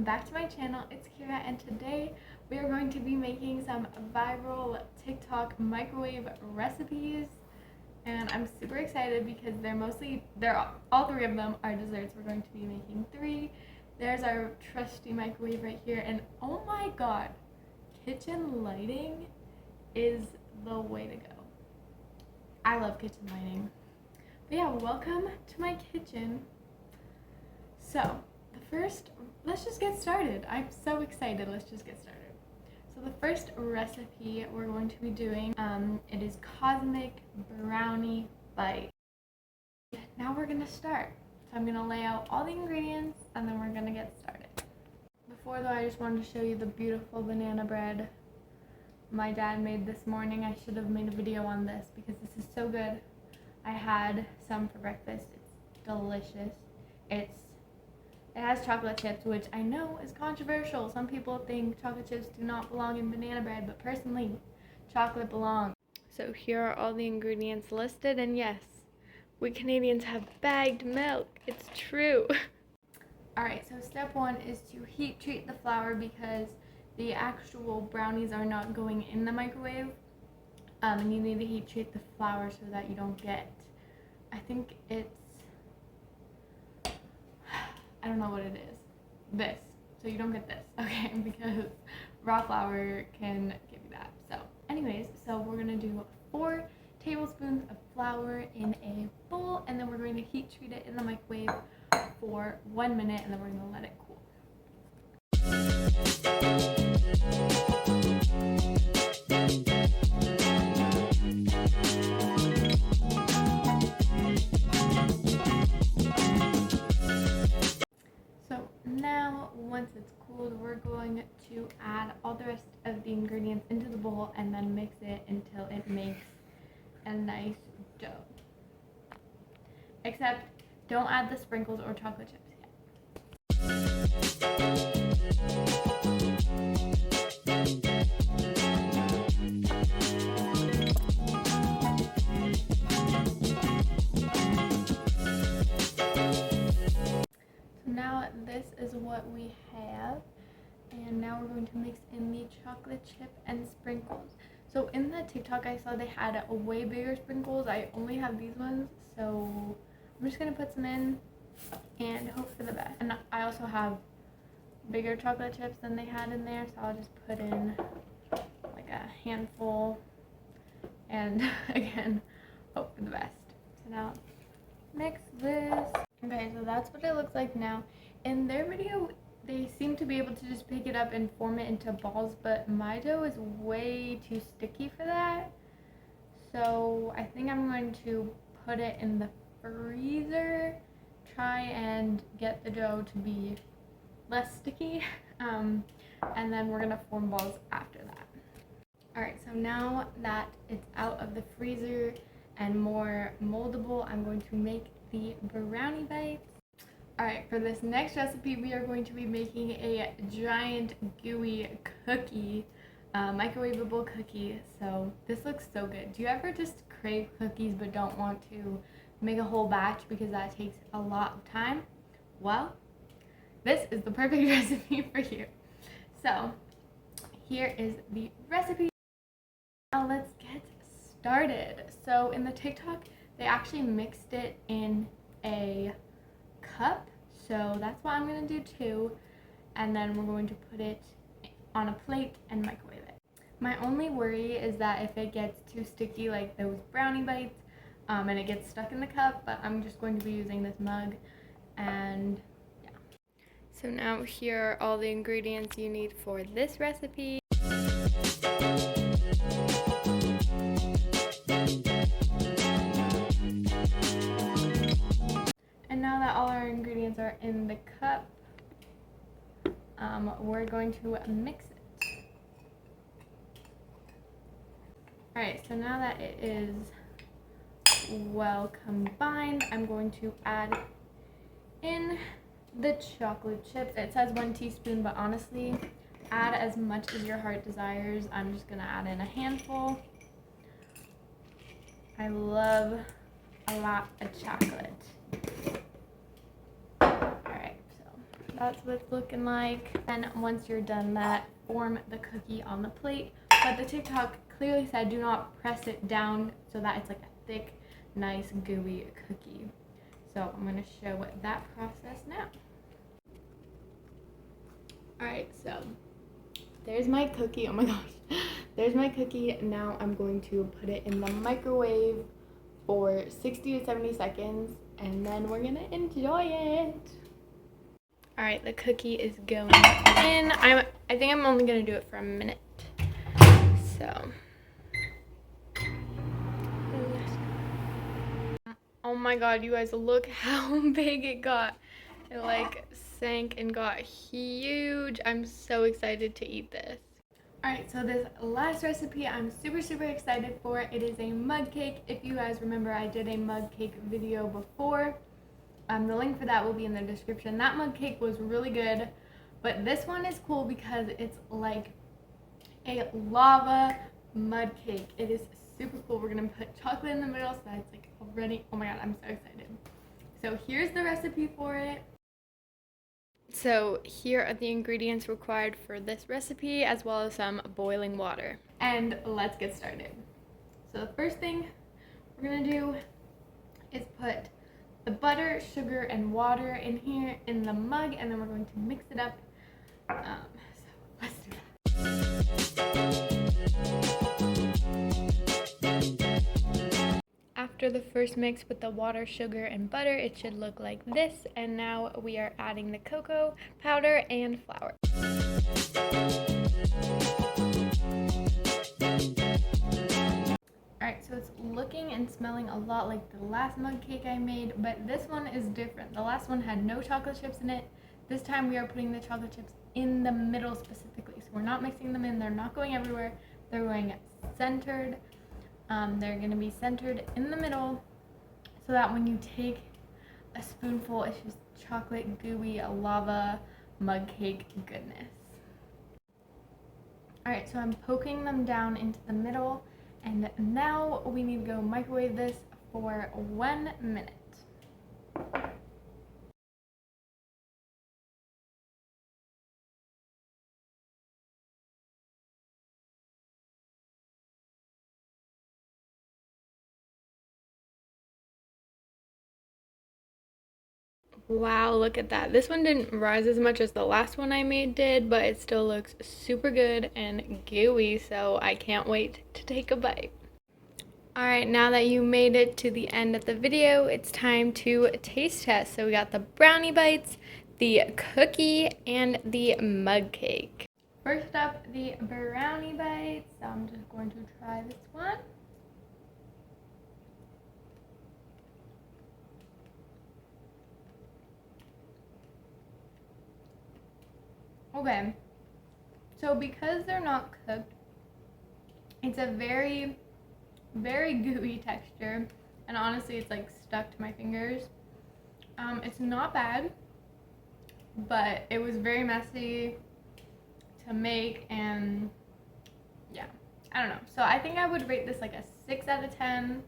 welcome back to my channel. It's Kira, and today we are going to be making some viral TikTok microwave recipes, and I'm super excited because all three of them are desserts. We're going to be making three. There's our trusty microwave right here, and oh my god, kitchen lighting is the way to go. I love kitchen lighting. But yeah, welcome to my kitchen. So let's just get started. I'm so excited. Let's just get started. So the first recipe we're going to be doing, it is cosmic brownie bite. Now we're gonna start. So I'm gonna lay out all the ingredients and then we're gonna get started. Before though, I just wanted to show you the beautiful banana bread my dad made this morning. I should have made a video on this because this is so good. I had some for breakfast. It's delicious. It has chocolate chips, which I know is controversial. Some people think chocolate chips do not belong in banana bread, but personally, chocolate belongs. So here are all the ingredients listed, and yes, we Canadians have bagged milk. It's true. Alright, so step one is to heat treat the flour because the actual brownies are not going in the microwave. And you need to heat treat the flour so that you don't get, I think it's, I don't know what it is. This. So you don't get this, okay? Because raw flour can give you that. So anyways, so we're going to do 4 tablespoons of flour in a bowl, and then we're going to heat treat it in the microwave for 1 minute, and then we're going to let it cool. Now, once it's cooled, we're going to add all the rest of the ingredients into the bowl and then mix it until it makes a nice dough. Except, don't add the sprinkles or chocolate chips Now this is what we have, and now we're going to mix in the chocolate chip and sprinkles. So in the TikTok I saw they had a way bigger sprinkles. I only have these ones, so I'm just gonna put some in and hope for the best. And I also have bigger chocolate chips than they had in there, so I'll just put in like a handful and again hope for the best. So now mix this. Okay, so that's what it looks like now. In their video, they seem to be able to just pick it up and form it into balls, but my dough is way too sticky for that. So I think I'm going to put it in the freezer, try and get the dough to be less sticky, and then we're gonna form balls after that. Alright, so now that it's out of the freezer and more moldable, I'm going to make the brownie bites. Alright, for this next recipe, we are going to be making a giant gooey cookie, microwavable cookie. So this looks so good. Do you ever just crave cookies but don't want to make a whole batch because that takes a lot of time? Well, this is the perfect recipe for you. So here is the recipe. Now let's get started. So in the TikTok, they actually mixed it in a cup, so that's what I'm going to do too, and then we're going to put it on a plate and microwave it. My only worry is that if it gets too sticky like those brownie bites, and it gets stuck in the cup, but I'm just going to be using this mug, and yeah. So now here are all the ingredients you need for this recipe. Now that all our ingredients are in the cup, we're going to mix it. Alright, so now that it is well combined, I'm going to add in the chocolate chips. It says 1 teaspoon, but honestly, add as much as your heart desires. I'm just going to add in a handful. I love a lot of chocolate. that's what it's looking like. And once you're done that, form the cookie on the plate. But the TikTok clearly said do not press it down so that it's like a thick, nice, gooey cookie. So I'm going to show that process now. Alright, so there's my cookie. Oh my gosh. There's my cookie. Now I'm going to put it in the microwave for 60 to 70 seconds, and then we're going to enjoy it. Alright, the cookie is going in. I think I'm only going to do it for a minute. So. Oh my god, you guys, look how big it got. It like sank and got huge. I'm so excited to eat this. Alright, so this last recipe I'm super excited for. It is a mug cake. If you guys remember, I did a mug cake video before. The link for that will be in the description. That mug cake was really good, but this one is cool because it's like a lava mud cake. It is super cool. We're gonna put chocolate in the middle so that it's like already, oh my god, I'm so excited. So here's the recipe for it. So here are the ingredients required for this recipe, as well as some boiling water. And let's get started. So the first thing we're gonna do is put the butter, sugar, and water in here in the mug, and then we're going to mix it up. So let's do that. After the first mix with the water, sugar, and butter, it should look like this. And now we are adding the cocoa powder and flour. Alright, so it's looking and smelling a lot like the last mug cake I made, but this one is different. The last one had no chocolate chips in it. This time we are putting the chocolate chips in the middle specifically. So we're not mixing them in. They're not going everywhere. They're going centered. They're going to be centered in the middle so that when you take a spoonful, it's just chocolate gooey lava mug cake goodness. Alright, so I'm poking them down into the middle, and now we need to go microwave this for 1 minute. Wow, look at that. This one didn't rise as much as the last one I made did, but it still looks super good and gooey, so I can't wait to take a bite. Alright, now that you made it to the end of the video, it's time to taste test. So we got the brownie bites, the cookie, and the mug cake. First up, the brownie bites. So I'm just going to try this one. Okay, so because they're not cooked, it's a very gooey texture, and honestly it's like stuck to my fingers. It's not bad, but it was very messy to make, and yeah, I don't know. So I think I would rate this like a 6 out of 10.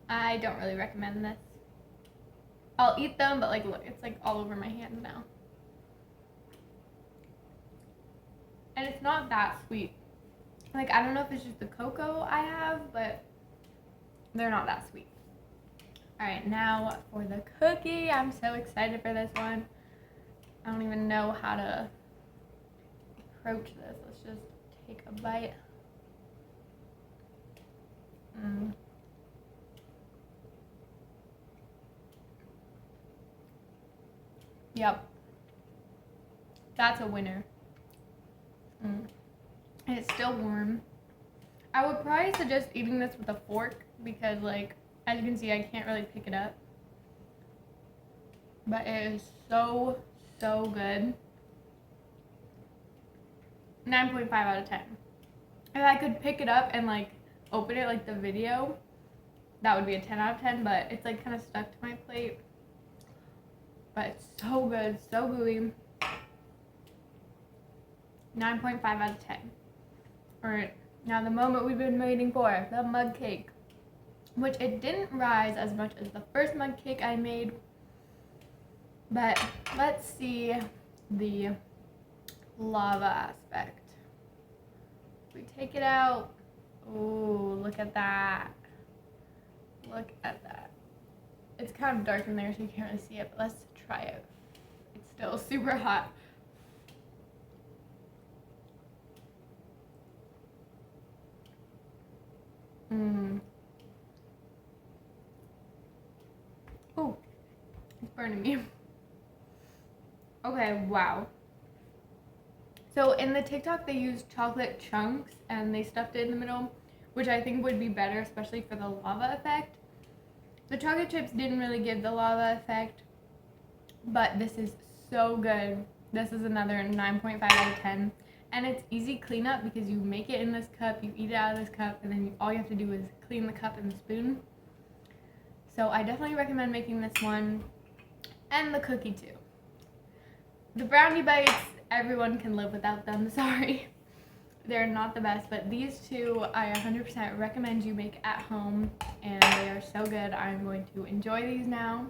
I don't really recommend this. I'll eat them, but like look, it's like all over my hands now. And it's not that sweet. Like, I don't know if it's just the cocoa I have, but they're not that sweet. Alright, now for the cookie. I'm so excited for this one. I don't even know how to approach this. Let's just take a bite. Yep. That's a winner. And it's still warm. I would probably suggest eating this with a fork because, like, as you can see, I can't really pick it up. But it is so good. 9.5 out of 10. If I could pick it up and, like, open it like the video, that would be a 10 out of 10, but it's, like, kind of stuck to my plate. But it's so good, so gooey. 9.5 out of 10. Alright, now the moment we've been waiting for, the mug cake. Which it didn't rise as much as the first mug cake I made. But let's see the lava aspect. We take it out. Ooh, look at that. Look at that. It's kind of dark in there, so you can't really see it, but let's try it. It's still super hot. Oh, it's burning me. Okay, wow. So in the TikTok, they used chocolate chunks and they stuffed it in the middle, which I think would be better, especially for the lava effect. The chocolate chips didn't really give the lava effect, but this is so good. This is another 9.5 out of 10. And it's easy cleanup because you make it in this cup, you eat it out of this cup, and then all you have to do is clean the cup and the spoon. So I definitely recommend making this one, and the cookie too. The brownie bites, everyone can live without them, sorry. They're not the best, but these two I 100% recommend you make at home, and they are so good. I'm going to enjoy these now.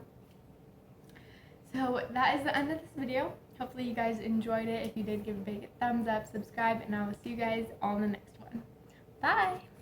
So that is the end of this video. Hopefully you guys enjoyed it. If you did, give a big thumbs up, subscribe, and I will see you guys all in the next one. Bye!